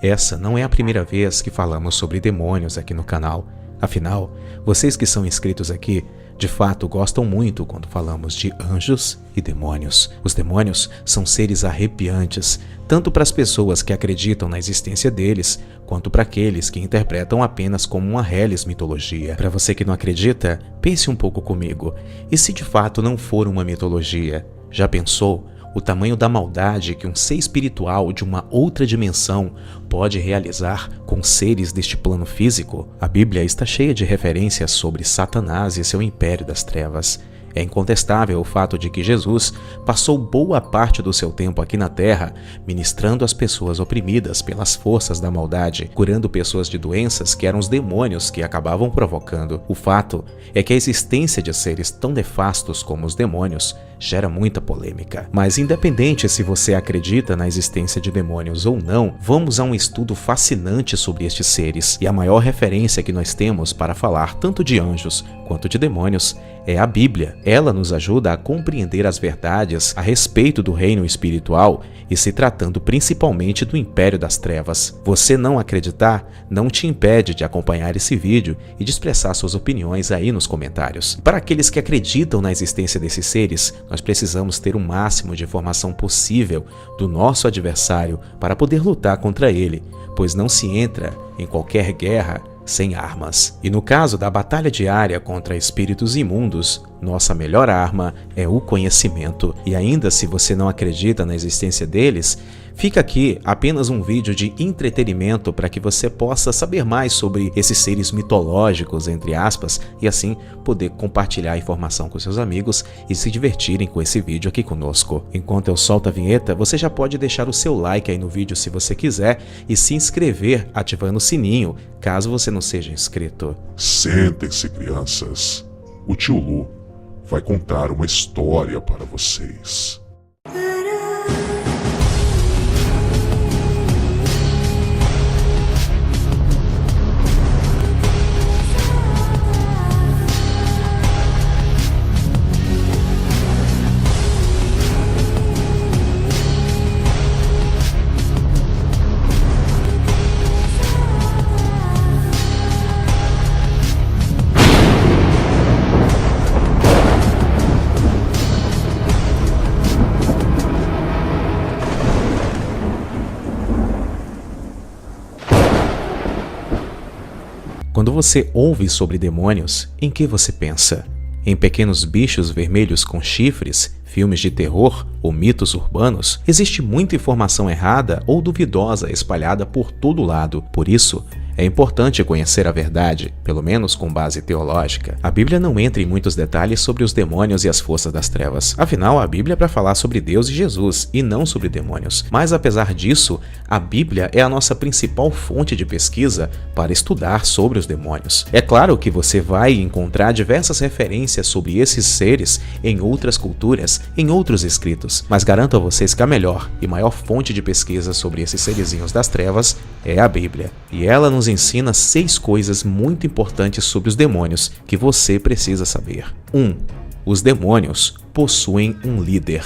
Essa não é a primeira vez que falamos sobre demônios aqui no canal. Afinal, vocês que são inscritos aqui, de fato gostam muito quando falamos de anjos e demônios. Os demônios são seres arrepiantes, tanto para as pessoas que acreditam na existência deles, quanto para aqueles que interpretam apenas como uma reles mitologia. Para você que não acredita, pense um pouco comigo. E se de fato não for uma mitologia? Já pensou o tamanho da maldade que um ser espiritual de uma outra dimensão pode realizar com seres deste plano físico? A Bíblia está cheia de referências sobre Satanás e seu império das trevas. É incontestável o fato de que Jesus passou boa parte do seu tempo aqui na Terra ministrando às pessoas oprimidas pelas forças da maldade, curando pessoas de doenças que eram os demônios que acabavam provocando. O fato é que a existência de seres tão nefastos como os demônios gera muita polêmica. Mas independente se você acredita na existência de demônios ou não, vamos a um estudo fascinante sobre estes seres. E a maior referência que nós temos para falar tanto de anjos quanto de demônios é a Bíblia. Ela nos ajuda a compreender as verdades a respeito do reino espiritual e se tratando principalmente do império das trevas. Você não acreditar não te impede de acompanhar esse vídeo e de expressar suas opiniões aí nos comentários. Para aqueles que acreditam na existência desses seres, nós precisamos ter o máximo de informação possível do nosso adversário para poder lutar contra ele, pois não se entra em qualquer guerra sem armas. E no caso da batalha diária contra espíritos imundos, nossa melhor arma é o conhecimento. E ainda se você não acredita na existência deles, fica aqui apenas um vídeo de entretenimento para que você possa saber mais sobre esses seres mitológicos, entre aspas, e assim poder compartilhar a informação com seus amigos e se divertirem com esse vídeo aqui conosco. Enquanto eu solto a vinheta, você já pode deixar o seu like aí no vídeo se você quiser e se inscrever ativando o sininho, caso você não seja inscrito. Sentem-se, crianças. O tio Lu vai contar uma história para vocês. Quando você ouve sobre demônios, em que você pensa? Em pequenos bichos vermelhos com chifres, filmes de terror ou mitos urbanos? Existe muita informação errada ou duvidosa espalhada por todo lado. Por isso, é importante conhecer a verdade, pelo menos com base teológica. A Bíblia não entra em muitos detalhes sobre os demônios e as forças das trevas. Afinal, a Bíblia é para falar sobre Deus e Jesus, e não sobre demônios. Mas apesar disso, a Bíblia é a nossa principal fonte de pesquisa para estudar sobre os demônios. É claro que você vai encontrar diversas referências sobre esses seres em outras culturas, em outros escritos, mas garanto a vocês que a melhor e maior fonte de pesquisa sobre esses serizinhos das trevas é a Bíblia. E ela nos ensina 6 coisas muito importantes sobre os demônios que você precisa saber. 1. Os demônios possuem um líder.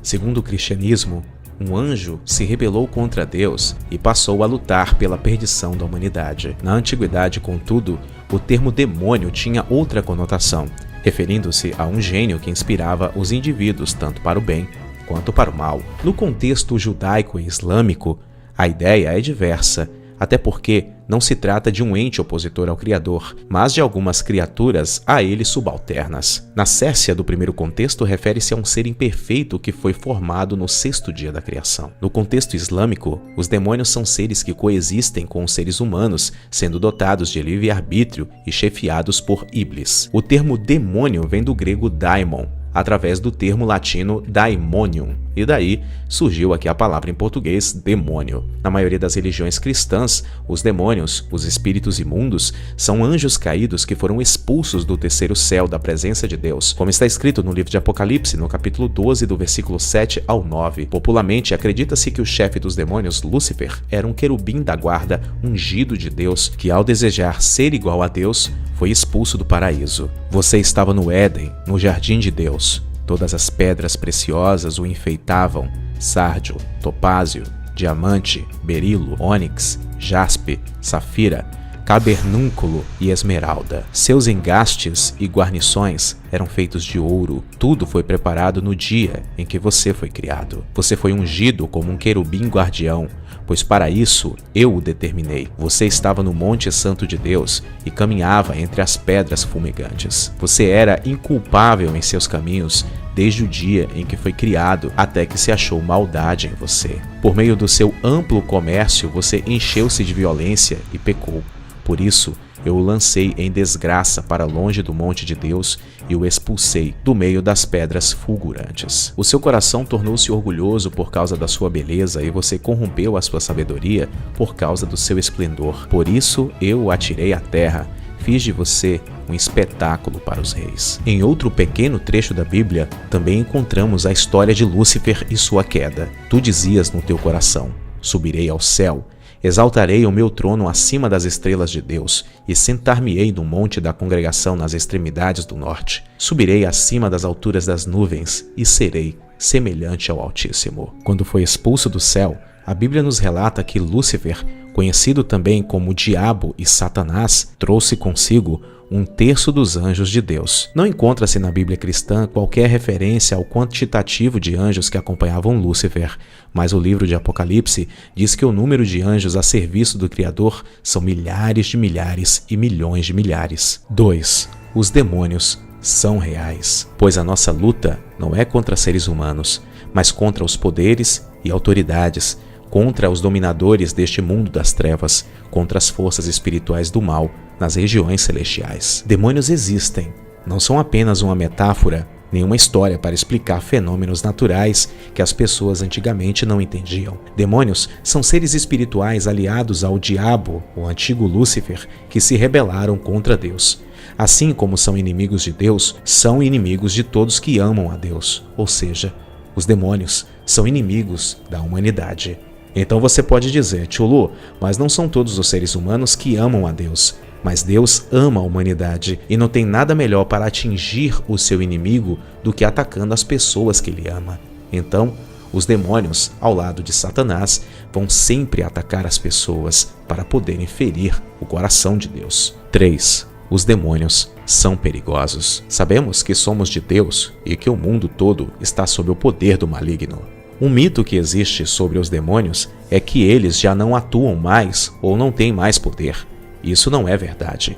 Segundo o cristianismo, um anjo se rebelou contra Deus e passou a lutar pela perdição da humanidade. Na antiguidade, contudo, o termo demônio tinha outra conotação, referindo-se a um gênio que inspirava os indivíduos tanto para o bem quanto para o mal. No contexto judaico e islâmico, a ideia é diversa, até porque não se trata de um ente opositor ao Criador, mas de algumas criaturas a ele subalternas. Na Cécia do primeiro contexto, refere-se a um ser imperfeito que foi formado no 6º dia da criação. No contexto islâmico, os demônios são seres que coexistem com os seres humanos, sendo dotados de livre-arbítrio e chefiados por Iblis. O termo demônio vem do grego daimon, através do termo latino daimonium, e daí surgiu aqui a palavra em português demônio. Na maioria das religiões cristãs, os demônios, os espíritos imundos, são anjos caídos que foram expulsos do 3º céu da presença de Deus, como está escrito no livro de Apocalipse, no capítulo 12, do versículo 7 ao 9. Popularmente, acredita-se que o chefe dos demônios, Lúcifer, era um querubim da guarda ungido de Deus, que ao desejar ser igual a Deus, foi expulso do paraíso. Você estava no Éden, no jardim de Deus. Todas as pedras preciosas o enfeitavam: sárdio, topázio, diamante, berilo, ônix, jaspe, safira, cabernúnculo e esmeralda. Seus engastes e guarnições eram feitos de ouro. Tudo foi preparado no dia em que você foi criado. Você foi ungido como um querubim guardião, pois para isso eu o determinei. Você estava no Monte Santo de Deus e caminhava entre as pedras fumegantes. Você era inculpável em seus caminhos desde o dia em que foi criado até que se achou maldade em você. Por meio do seu amplo comércio, você encheu-se de violência e pecou. Por isso, eu o lancei em desgraça para longe do monte de Deus e o expulsei do meio das pedras fulgurantes. O seu coração tornou-se orgulhoso por causa da sua beleza e você corrompeu a sua sabedoria por causa do seu esplendor. Por isso, eu o atirei à terra. Fiz de você um espetáculo para os reis. Em outro pequeno trecho da Bíblia, também encontramos a história de Lúcifer e sua queda. Tu dizias no teu coração: subirei ao céu, exaltarei o meu trono acima das estrelas de Deus e sentar-me-ei no monte da congregação nas extremidades do norte. Subirei acima das alturas das nuvens e serei semelhante ao Altíssimo. Quando foi expulso do céu, a Bíblia nos relata que Lúcifer, conhecido também como Diabo e Satanás, trouxe consigo 1/3 dos anjos de Deus. Não encontra-se na Bíblia cristã qualquer referência ao quantitativo de anjos que acompanhavam Lúcifer, mas o livro de Apocalipse diz que o número de anjos a serviço do Criador são milhares de milhares e milhões de milhares. 2. Os demônios são reais, pois a nossa luta não é contra seres humanos, mas contra os poderes e autoridades, contra os dominadores deste mundo das trevas, contra as forças espirituais do mal nas regiões celestiais. Demônios existem, não são apenas uma metáfora, nem uma história para explicar fenômenos naturais que as pessoas antigamente não entendiam. Demônios são seres espirituais aliados ao diabo, o antigo Lúcifer, que se rebelaram contra Deus. Assim como são inimigos de Deus, são inimigos de todos que amam a Deus, ou seja, os demônios são inimigos da humanidade. Então você pode dizer: tio Lu, mas não são todos os seres humanos que amam a Deus. Mas Deus ama a humanidade e não tem nada melhor para atingir o seu inimigo do que atacando as pessoas que ele ama. Então, os demônios, ao lado de Satanás, vão sempre atacar as pessoas para poderem ferir o coração de Deus. 3. Os demônios são perigosos. Sabemos que somos de Deus e que o mundo todo está sob o poder do maligno. Um mito que existe sobre os demônios é que eles já não atuam mais ou não têm mais poder. Isso não é verdade.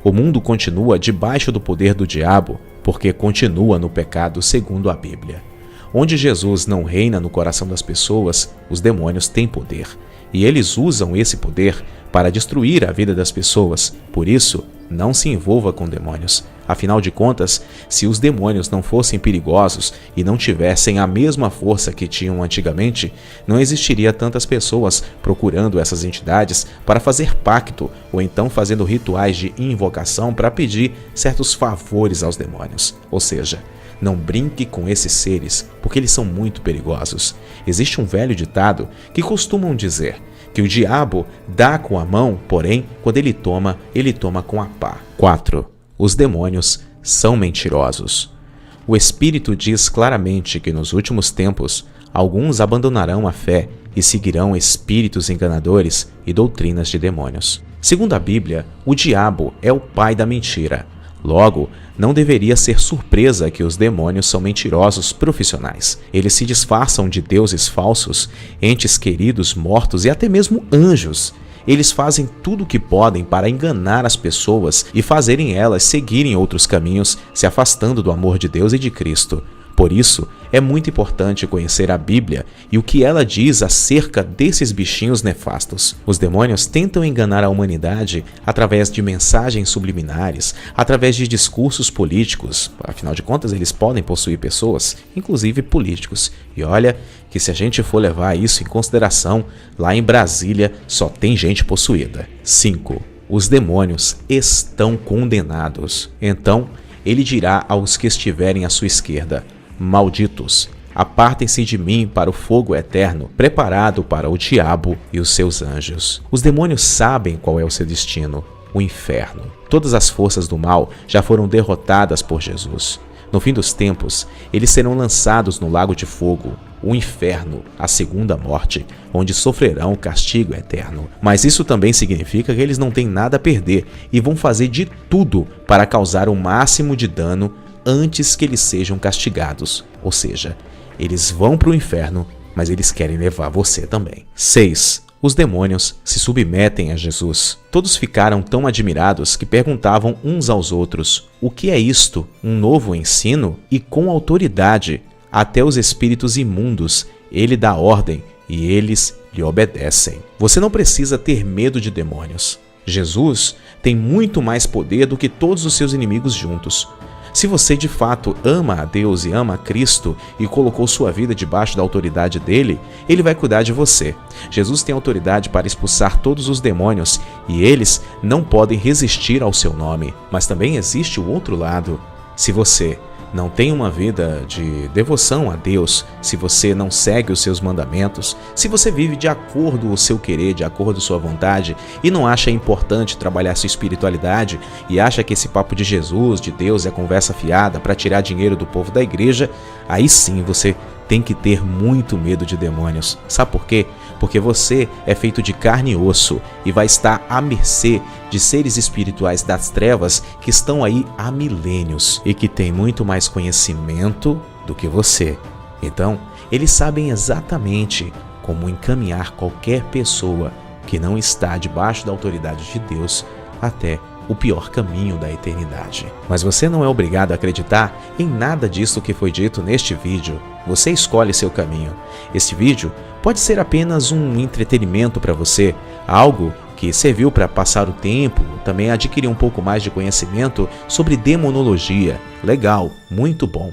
O mundo continua debaixo do poder do diabo porque continua no pecado segundo a Bíblia. Onde Jesus não reina no coração das pessoas, os demônios têm poder. E eles usam esse poder para destruir a vida das pessoas. Por isso, não se envolva com demônios. Afinal de contas, se os demônios não fossem perigosos e não tivessem a mesma força que tinham antigamente, não existiria tantas pessoas procurando essas entidades para fazer pacto ou então fazendo rituais de invocação para pedir certos favores aos demônios. Ou seja, não brinque com esses seres, porque eles são muito perigosos. Existe um velho ditado que costumam dizer que o diabo dá com a mão, porém, quando ele toma com a pá. 4. Os demônios são mentirosos. O Espírito diz claramente que nos últimos tempos, alguns abandonarão a fé e seguirão espíritos enganadores e doutrinas de demônios. Segundo a Bíblia, o diabo é o pai da mentira. Logo, não deveria ser surpresa que os demônios são mentirosos profissionais. Eles se disfarçam de deuses falsos, entes queridos mortos e até mesmo anjos. Eles fazem tudo o que podem para enganar as pessoas e fazerem elas seguirem outros caminhos, se afastando do amor de Deus e de Cristo. Por isso, é muito importante conhecer a Bíblia e o que ela diz acerca desses bichinhos nefastos. Os demônios tentam enganar a humanidade através de mensagens subliminares, através de discursos políticos. Afinal de contas, eles podem possuir pessoas, inclusive políticos. E olha que se a gente for levar isso em consideração, lá em Brasília só tem gente possuída. 5. Os demônios estão condenados. Então, ele dirá aos que estiverem à sua esquerda: malditos, apartem-se de mim para o fogo eterno, preparado para o diabo e os seus anjos. Os demônios sabem qual é o seu destino: o inferno. Todas as forças do mal já foram derrotadas por Jesus. No fim dos tempos, eles serão lançados no lago de fogo. o inferno, a segunda morte, onde sofrerão o castigo eterno. Mas isso também significa que eles não têm nada a perder e vão fazer de tudo para causar o máximo de dano antes que eles sejam castigados. Ou seja, eles vão para o inferno, mas eles querem levar você também. 6. Os demônios se submetem a Jesus. Todos ficaram tão admirados que perguntavam uns aos outros: o que é isto? Um novo ensino? E com autoridade, até os espíritos imundos, ele dá ordem e eles lhe obedecem. Você não precisa ter medo de demônios. Jesus tem muito mais poder do que todos os seus inimigos juntos. Se você de fato ama a Deus e ama a Cristo e colocou sua vida debaixo da autoridade dele, ele vai cuidar de você. Jesus tem autoridade para expulsar todos os demônios e eles não podem resistir ao seu nome. Mas também existe o outro lado. Se você não tem uma vida de devoção a Deus, se você não segue os seus mandamentos, se você vive de acordo com o seu querer, de acordo com sua vontade e não acha importante trabalhar sua espiritualidade e acha que esse papo de Jesus, de Deus é conversa fiada para tirar dinheiro do povo da igreja, aí sim você tem que ter muito medo de demônios. Sabe por quê? Porque você é feito de carne e osso e vai estar à mercê de seres espirituais das trevas que estão aí há milênios e que têm muito mais conhecimento do que você. Então, eles sabem exatamente como encaminhar qualquer pessoa que não está debaixo da autoridade de Deus até o pior caminho da eternidade. Mas você não é obrigado a acreditar em nada disso que foi dito neste vídeo. Você escolhe seu caminho. Este vídeo pode ser apenas um entretenimento para você, algo que serviu para passar o tempo, também adquirir um pouco mais de conhecimento sobre demonologia. Legal, muito bom.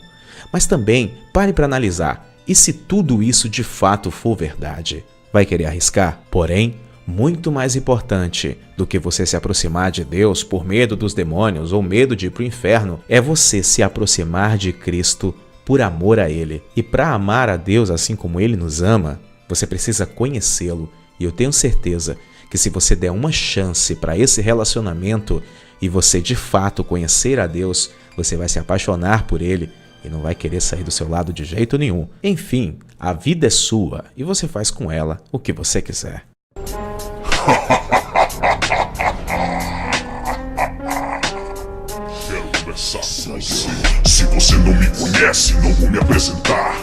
Mas também pare para analisar, e se tudo isso de fato for verdade? Vai querer arriscar? Porém, muito mais importante do que você se aproximar de Deus por medo dos demônios ou medo de ir para o inferno, é você se aproximar de Cristo por amor a Ele. E para amar a Deus assim como Ele nos ama, você precisa conhecê-lo. E eu tenho certeza que se você der uma chance para esse relacionamento e você de fato conhecer a Deus, você vai se apaixonar por Ele e não vai querer sair do seu lado de jeito nenhum. Enfim, a vida é sua e você faz com ela o que você quiser. Quero conversar com você. Se você não me conhece, não vou me apresentar.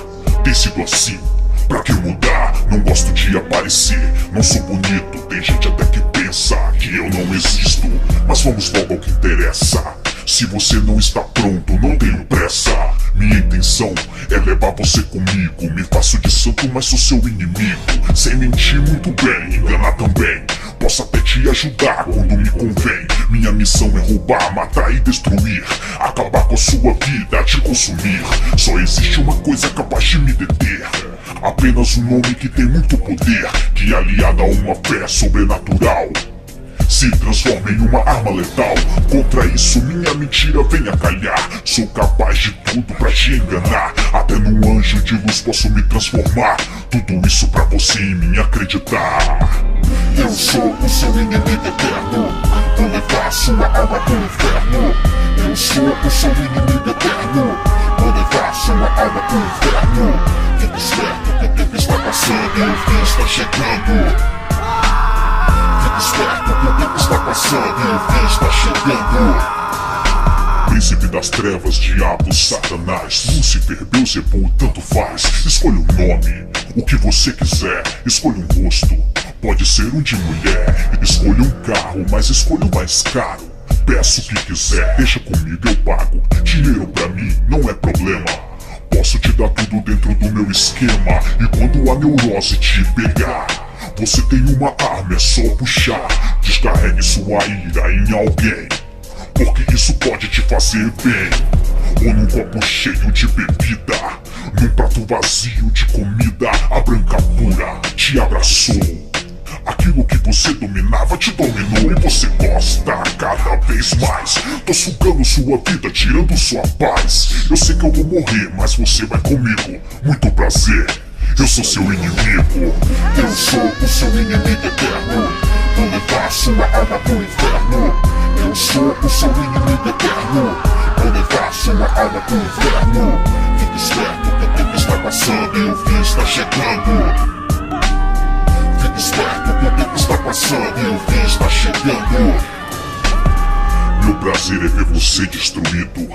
Tem sido assim, pra que mudar? Não gosto de aparecer, não sou bonito. Tem gente até que pensa que eu não existo. Mas vamos logo ao que interessa. Se você não está pronto, não tenho pressa. Minha intenção é levar você comigo. Me faço de santo, mas sou seu inimigo. Sem mentir muito bem, enganar também. Posso até te ajudar quando me convém. Minha missão é roubar, matar e destruir. Acabar com a sua vida, te consumir. Só existe uma coisa capaz de me deter. Apenas um nome que tem muito poder, que aliado a uma fé sobrenatural se transforma em uma arma letal. Contra isso minha mentira vem a calhar. Sou capaz de tudo pra te enganar. Até num anjo de luz posso me transformar. Tudo isso pra você em mim acreditar. Eu sou o seu inimigo eterno. Vou levar sua alma pro inferno. Eu sou o seu inimigo eterno. Vou levar sua alma pro inferno. Fique esperto que o tempo está passando e o fim está chegando. Esperto que o tempo está passando e o fim está chegando. Príncipe das trevas, diabo, Satanás, Lúcifer, Beelzebub, tanto faz. Escolha um nome, o que você quiser. Escolha um rosto, pode ser um de mulher. Escolha um carro, mas escolha o mais caro. Peço o que quiser, deixa comigo, eu pago. Dinheiro pra mim não é problema. Posso te dar tudo dentro do meu esquema. E quando a neurose te pegar, você tem uma arma, é só puxar. Descarregue sua ira em alguém, porque isso pode te fazer bem. Ou num copo cheio de bebida, num prato vazio de comida. A branca pura te abraçou. Aquilo que você dominava te dominou e você gosta cada vez mais. Tô sugando sua vida, tirando sua paz. Eu sei que eu vou morrer, mas você vai comigo. Muito prazer, eu sou seu inimigo. Eu sou o seu inimigo eterno. Vou levar sua alma pro inferno. Eu sou o seu inimigo eterno. Vou levar sua alma pro inferno. Fique esperto que o tempo está passando e o fim está chegando. Fique esperto que o tempo está passando e o fim está chegando. Meu prazer é ver você destruído,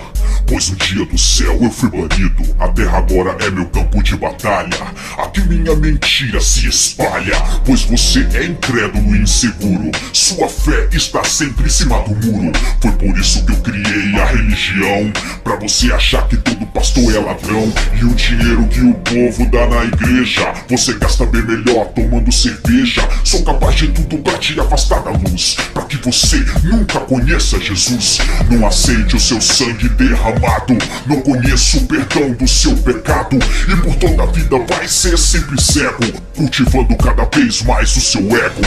pois um dia do céu eu fui banido. A terra agora é meu campo de batalha. Aqui minha mentira se espalha, pois você é incrédulo e inseguro. Sua fé está sempre em cima do muro. Foi por isso que eu criei a religião, pra você achar que todo pastor é ladrão. E o dinheiro que o povo dá na igreja, você gasta bem melhor tomando cerveja. Sou capaz de tudo pra te afastar da luz, pra que você nunca conheça Jesus. Não aceite o seu sangue derramado, não conheço o perdão do seu pecado, e por toda a vida vai ser sempre cego, cultivando cada vez mais o seu ego.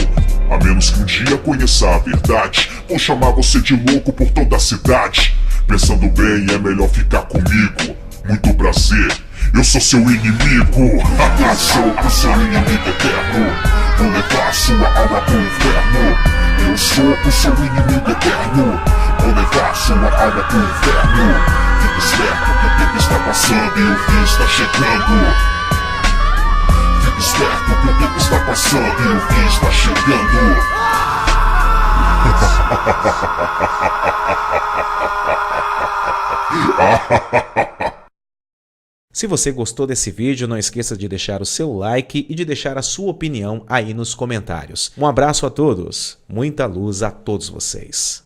A menos que um dia conheça a verdade, vou chamar você de louco por toda a cidade. Pensando bem, é melhor ficar comigo. Muito prazer, eu sou seu inimigo. Eu sou o seu inimigo eterno, vou levar sua alma pro inferno. Eu sou o seu inimigo eterno, vou levar sua alma pro inferno. Fique esperto que o tempo está passando e o fim está chegando. Fique esperto que o tempo está passando e o fim está chegando. Se você gostou desse vídeo, não esqueça de deixar o seu like e de deixar a sua opinião aí nos comentários. Um abraço a todos, muita luz a todos vocês.